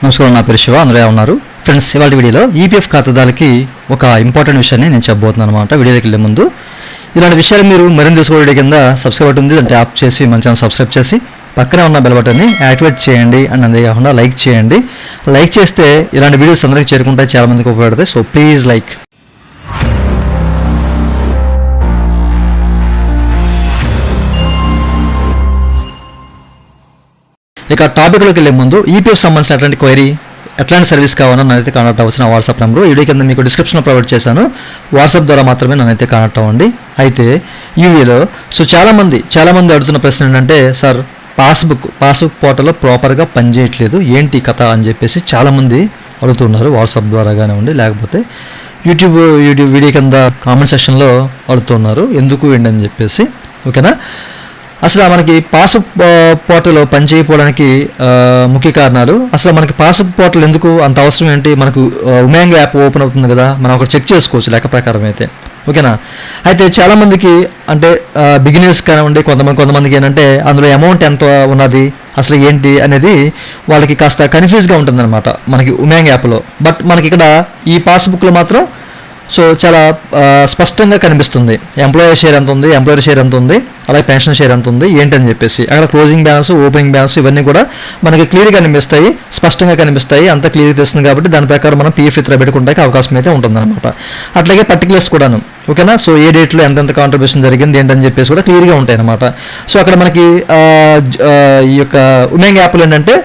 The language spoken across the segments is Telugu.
నమస్కారం, నా పేరు శివ. అందరూ ఉన్నారు ఫ్రెండ్స్. ఇవాళ వీడియోలో ఈపీఎఫ్ ఖాతాదారులకి ఒక ఇంపార్టెంట్ విషయాన్ని నేను చెప్పబోతున్నాను అనమాట. వీడియోకి వెళ్ళే ముందు ఇలాంటి విషయాలు మీరు మరింత తెలుసుకోవడం కింద సబ్స్క్రైబ్ బటన్ ఉంది, అంటే ట్యాప్ చేసి మన ఛానల్ సబ్స్క్రైబ్ చేసి పక్కనే ఉన్న బెల్ బటన్ని యాక్టివేట్ చేయండి. అండ్ అంతేకాకుండా లైక్ చేయండి. లైక్ చేస్తే ఇలాంటి వీడియోస్ అందరికీ చేరుకుంటాయి, చాలా మందికి ఉపయోగపడతాయి. So please like. ఇక టాపిక్లోకి వెళ్ళే ముందు ఈపీఎఫ్ సంబంధించినటువంటి క్వైరీ ఎట్లాంటి సర్వీస్ కావాలో నన్నైతే కాంటాక్ట్ అవ్వాల్సిన వాట్సాప్ నెంబర్ వీడియో కింద మీకు డిస్క్రిప్షన్లో ప్రొవైడ్ చేశాను. వాట్సాప్ ద్వారా మాత్రమే నన్నైతే కాంటాక్ట్ అవ్వండి. అయితే ఈ వీడియోలో చాలామంది అడుగుతున్న ప్రశ్న ఏంటంటే, సార్ పాస్బుక్ పోర్టల్లో ప్రాపర్గా పనిచేయట్లేదు, ఏంటి కథ అని చెప్పేసి చాలామంది అడుగుతున్నారు. వాట్సాప్ ద్వారా కానివ్వండి, లేకపోతే యూట్యూబ్ వీడియో కింద కామెంట్ సెక్షన్లో అడుగుతున్నారు ఎందుకు ఏంటి అని చెప్పేసి. ఓకేనా, అసలు మనకి పాస్బుక్ పోర్టల్ పనిచేయకపోవడానికి ముఖ్య కారణాలు, అసలు మనకి పాస్బుక్ పోర్టల్ ఎందుకు అంత అవసరం ఏంటి, మనకు ఉమాంగ్ యాప్ ఓపెన్ అవుతుంది కదా, మనం ఒకటి చెక్ చేసుకోవచ్చు లెక్క ప్రకారం అయితే. ఓకేనా, అయితే చాలామందికి అంటే బిగినర్స్ కానివ్వండి, కొంతమందికి ఏంటంటే అందులో అమౌంట్ ఎంత ఉన్నది అసలు ఏంటి అనేది వాళ్ళకి కాస్త కన్ఫ్యూజ్గా ఉంటుందన్నమాట మనకి ఉమాంగ్ యాప్లో. బట్ మనకి ఇక్కడ ఈ పాస్బుక్లో మాత్రం సో చాలా స్పష్టంగా కనిపిస్తుంది ఎంప్లాయర్ షేర్ ఎంత ఉంది, ఎంప్లాయర్ షేర్ ఎంత ఉంది, అలాగే పెన్షన్ షేర్ ఎంత ఉంది ఏంటని చెప్పేసి. అక్కడ క్లోజింగ్ బ్యాలెన్స్, ఓపెనింగ్ బ్యాలెన్స్ ఇవన్నీ కూడా మనకి క్లియర్గా కనిపిస్తాయి, స్పష్టంగా కనిపిస్తాయి, అంత క్లియర్గా తెలుస్తుంది. కాబట్టి దాని ప్రకారం మనం పీఎఫ్ విత్డ్రా పెట్టుకోవడానికి అవకాశం అయితే ఉంటుందన్నమాట. అట్లాగే పర్టికులర్స్ కూడాను. ఓకేనా, సో ఏ డేట్లో ఎంతెంత కాంట్రిబ్యూషన్ జరిగింది ఏంటని చెప్పేసి కూడా క్లియర్గా ఉంటాయి అన్నమాట. సో అక్కడ మనకి ఈ యొక్క ఉమాంగ్ యాప్లో ఏంటంటే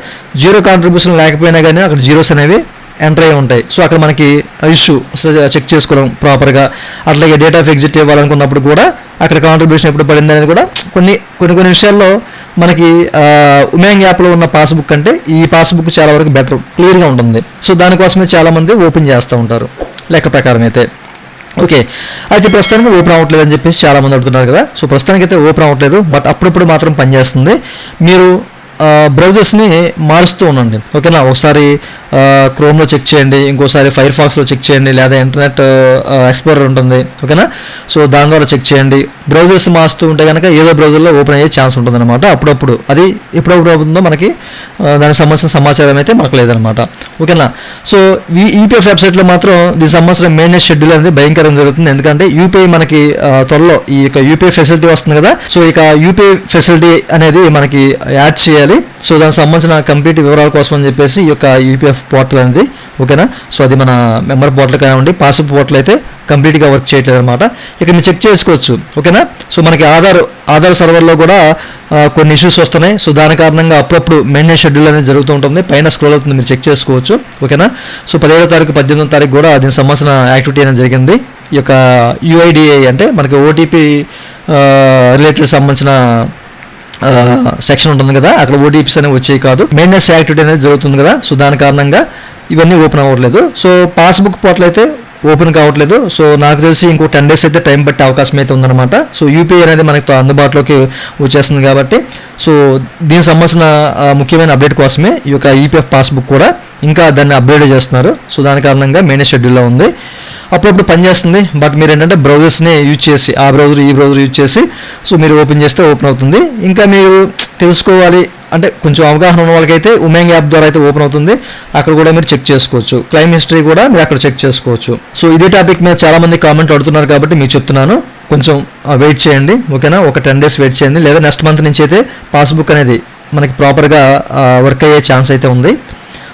జీరో కాంట్రిబ్యూషన్ లేకపోయినా కానీ అక్కడ జీరోస్ అనేవి ఎంటర్ అయి ఉంటాయి. సో అక్కడ మనకి ఇష్యూ చెక్ చేసుకోవడం ప్రాపర్గా, అట్లాగే డేట్ ఆఫ్ ఎగ్జిట్ ఇవ్వాలనుకున్నప్పుడు కూడా అక్కడ కాంట్రిబ్యూషన్ ఎప్పుడు పడింది అనేది కూడా కొన్ని విషయాల్లో మనకి ఉమాంగ్ యాప్లో ఉన్న పాస్బుక్ అంటే ఈ పాస్బుక్ చాలా వరకు బెటర్, క్లియర్గా ఉంటుంది. సో దానికోసమే చాలామంది ఓపెన్ చేస్తూ ఉంటారు లెక్క ప్రకారం అయితే. ఓకే, అయితే ప్రస్తుతానికి ఓపెన్ అవ్వట్లేదు అని చెప్పేసి చాలామంది అడుగుతున్నారు కదా. సో ప్రస్తుతానికి అయితే ఓపెన్ అవ్వట్లేదు, బట్ అప్పుడప్పుడు మాత్రం పనిచేస్తుంది. మీరు బ్రౌజర్స్ని మారుస్తూ ఉండండి. ఓకేనా, ఒకసారి క్రోమ్లో చెక్ చేయండి, ఇంకోసారి ఫైర్ ఫాక్స్లో చెక్ చేయండి, లేదా ఇంటర్నెట్ ఎక్స్ప్లోరర్ ఉంటుంది. ఓకేనా, సో దాని ద్వారా చెక్ చేయండి. బ్రౌజర్స్ మారుస్తూ ఉంటే కనుక ఏదో బ్రౌజర్లో ఓపెన్ అయ్యే ఛాన్స్ ఉంటుందన్నమాట. అప్పుడప్పుడు అది ఎప్పుడప్పుడు అవుతుందో మనకి దానికి సంబంధించిన సమాచారం అయితే మనకు లేదనమాట. ఓకేనా, సో ఈ ఈపీఎఫ్ వెబ్సైట్లో మాత్రం దీనికి సంబంధించిన మెయింటెనెన్స్ షెడ్యూల్ అనేది భయంకరంగా జరుగుతుంది. ఎందుకంటే యూపీఐ మనకి త్వరలో ఈ యొక్క యూపీఐ ఫెసిలిటీ వస్తుంది కదా. సో ఇక యూపీఐ ఫెసిలిటీ అనేది మనకి యాడ్ చేయాలి. సో దానికి సంబంధించిన కంప్లీట్ వివరాల కోసం అని చెప్పేసి ఈ యొక్క యూపీఎఫ్ పోర్టల్ అనేది. ఓకేనా, సో అది మన మెంబర్ పోర్టల్ కానివ్వండి, పాస్బుక్ పోర్టల్ అయితే కంప్లీట్గా వర్క్ చేయట్లేదు అనమాట. ఇక మీరు చెక్ చేసుకోవచ్చు. ఓకేనా, సో మనకి ఆధార్ సర్వర్లో కూడా కొన్ని ఇష్యూస్ వస్తున్నాయి. సో దాని కారణంగా అప్పుడప్పుడు మెయింటెనెన్స్ షెడ్యూల్ అనేది జరుగుతూ ఉంటుంది, పైన స్క్రోల్ అవుతుంది, మీరు చెక్ చేసుకోవచ్చు. ఓకేనా, సో 17వ తారీఖు 18వ తారీఖు కూడా దీనికి సంబంధించిన యాక్టివిటీ అనేది జరిగింది. ఈ యొక్క యూఐడిఐ అంటే మనకి ఓటీపీ రిలేటెడ్ సంబంధించిన సెక్షన్ ఉంటుంది కదా, అక్కడ ఓటీపీస్ అనేవి వచ్చేవి కాదు, మెయింటెనెన్స్ యాక్టివిటీ అనేది జరుగుతుంది కదా. సో దాని కారణంగా ఇవన్నీ ఓపెన్ అవ్వట్లేదు. సో పాస్బుక్ పోర్టల్ అయితే ఓపెన్ కావట్లేదు. సో నాకు తెలిసి ఇంకో 10 days అయితే టైం పట్టే అవకాశం అయితే ఉందన్నమాట. సో యూపీఐ అనేది మనకి అందుబాటులోకి వచ్చేస్తుంది కాబట్టి సో దీనికి సంబంధించిన ముఖ్యమైన అప్డేట్ కోసమే ఈ యొక్క ఈపీఎఫ్ పాస్బుక్ కూడా ఇంకా దాన్ని అప్డేట్ చేస్తున్నారు. సో దాని కారణంగా మెయింటెనెన్స్ షెడ్యూల్లో ఉంది, అప్పుడప్పుడు పనిచేస్తుంది. బట్ మీరు ఏంటంటే బ్రౌజర్స్ని యూజ్ చేసి ఈ బ్రౌజర్ యూజ్ చేసి సో మీరు ఓపెన్ చేస్తే ఓపెన్ అవుతుంది. ఇంకా మీరు తెలుసుకోవాలి అంటే కొంచెం అవగాహన ఉన్న వాళ్ళకైతే ఉమాంగ్ యాప్ ద్వారా అయితే ఓపెన్ అవుతుంది, అక్కడ కూడా మీరు చెక్ చేసుకోవచ్చు. క్లైమ్ హిస్టరీ కూడా మీరు అక్కడ చెక్ చేసుకోవచ్చు. సో ఇదే టాపిక్ మీద చాలామంది కామెంట్ అడుగుతున్నారు కాబట్టి మీకు చెప్తున్నాను, కొంచెం వెయిట్ చేయండి. ఓకేనా, ఒక 10 days వెయిట్ చేయండి, లేదా నెక్స్ట్ మంత్ నుంచి అయితే పాస్బుక్ అనేది మనకి ప్రాపర్గా వర్క్ అయ్యే ఛాన్స్ అయితే ఉంది.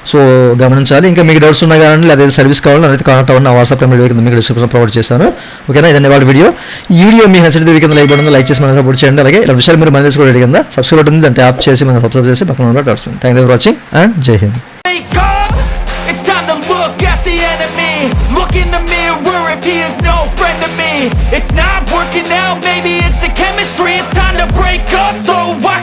సో గమనించాలి. ఇంకా మీకు డౌట్స్ ఉన్నా కానీ లేదా సర్వీస్ కావాలని అయితే కాంటాక్ట్ అవ్వండి. నా వాట్సాప్ నెంబర్ కింద మీకు డిస్క్రిప్షన్ ప్రొవైడ్ చేశాను. ఓకేనా, ఇదండి వాళ్ళ వీడియో. ఈ వీడియో మీ నచ్చితే కింద లైక్ బటన్ లైక్ చేసి మనం సపోర్ట్ చేయండి. అలాగే ఇలా విషయాలు మీరు మన తెలుసుకోవడం కింద సబ్స్క్రైబ్ ఉంటుంది, దాన్ని ట్యాప్ చేసి మనం సబ్స్క్రైబ్ చేసి పక్కన ఉన్న doubts. Thank you for watching and జై Hind. It's not working out, maybe it's the chemistry. It's time to break up so I